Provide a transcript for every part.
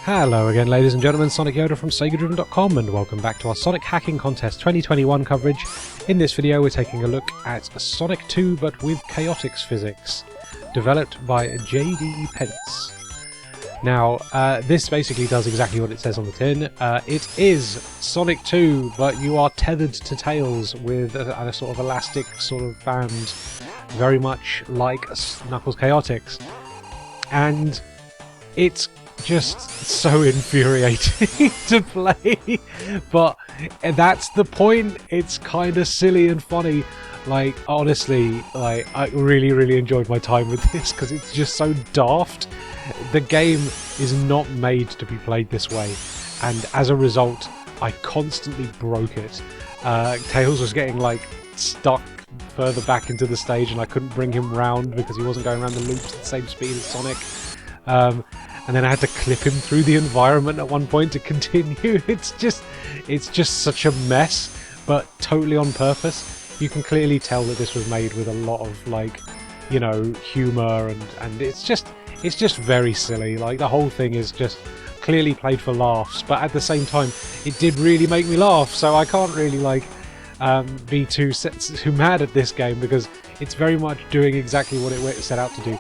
Hello again, ladies and gentlemen, Sonic Yoda from SEGADriven.com, and welcome back to our Sonic Hacking Contest 2021 coverage. In this video we're taking a look at Sonic 2 but with Chaotix Physics, developed by Jdpense. Now, this basically does exactly what it says on the tin. It is Sonic 2, but you are tethered to Tails with a sort of elastic sort of band, very much like Knuckles Chaotix. And it's just so infuriating to play, but that's the point. It's kind of silly and funny. Like, honestly, like, I really enjoyed my time with this because it's just so daft. The game is not made to be played this way, and as a result I constantly broke it. Tails was getting like stuck further back into the stage and I couldn't bring him round because he wasn't going around the loops at the same speed as Sonic. And then I had to clip him through the environment at one point to continue. It's just such a mess, but totally on purpose. You can clearly tell that this was made with a lot of, like, you know, humour, and it's just very silly. Like, the whole thing is just clearly played for laughs, but at the same time it did really make me laugh, so I can't really like be too mad at this game because it's very much doing exactly what it set out to do.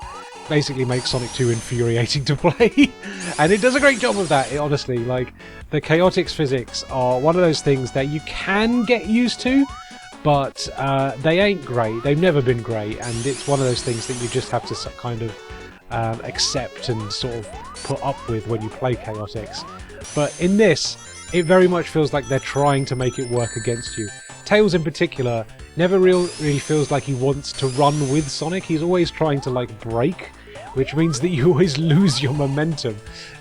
Basically make Sonic 2 infuriating to play, and it does a great job of that. Honestly, like, the Chaotix physics are one of those things that you can get used to, but they ain't great. They've never been great, and it's one of those things that you just have to kind of accept and sort of put up with when you play Chaotix. But in this, it very much feels like they're trying to make it work against you. Tails in particular never really feels like he wants to run with Sonic. He's always trying to, like, brake, which means that you always lose your momentum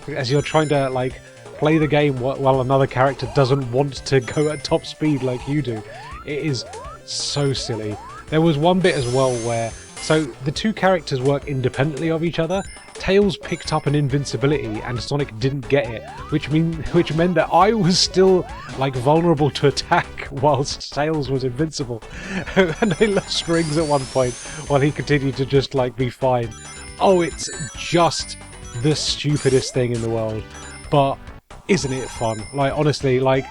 as you're trying to, like, play the game while another character doesn't want to go at top speed like you do. It is so silly. There was one bit as well where, so the two characters work independently of each other. Tails picked up an invincibility and Sonic didn't get it, which meant that I was still, like, vulnerable to attack whilst Tails was invincible. And I lost rings at one point while he continued to just, like, be fine. Oh, it's just the stupidest thing in the world, but isn't it fun? Like, honestly, like,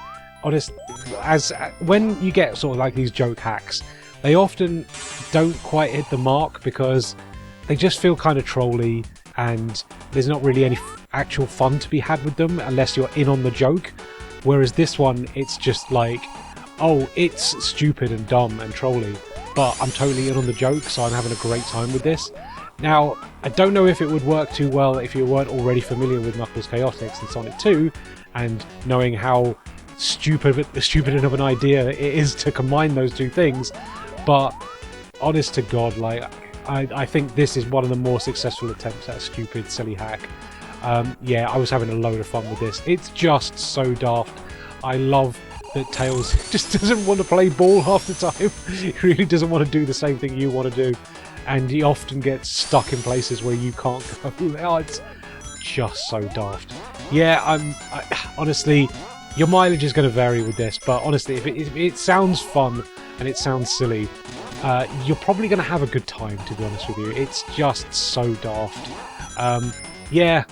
when you get sort of like these joke hacks, they often don't quite hit the mark because they just feel kind of trolly, and there's not really any actual fun to be had with them unless you're in on the joke. Whereas this one, it's just like, oh, it's stupid and dumb and trolly, but I'm totally in on the joke, so I'm having a great time with this. Now, I don't know if it would work too well if you weren't already familiar with Knuckles Chaotix and Sonic 2, and knowing how stupid enough an idea it is to combine those two things, but honest to God, like, I think this is one of the more successful attempts at a stupid, silly hack. Yeah, I was having a load of fun with this. It's just so daft. I love that Tails just doesn't want to play ball half the time. He really doesn't want to do the same thing you want to do, and he often gets stuck in places where you can't go. Oh, it's just so daft. Yeah, honestly, your mileage is going to vary with this, but honestly, if it sounds fun and it sounds silly, you're probably going to have a good time, to be honest with you. It's just so daft. Yeah,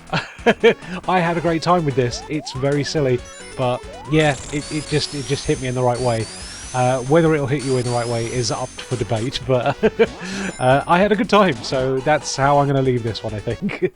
I had a great time with this. It's very silly, but yeah, it just hit me in the right way. Whether it'll hit you in the right way is up for debate, but I had a good time, so that's how I'm going to leave this one, I think.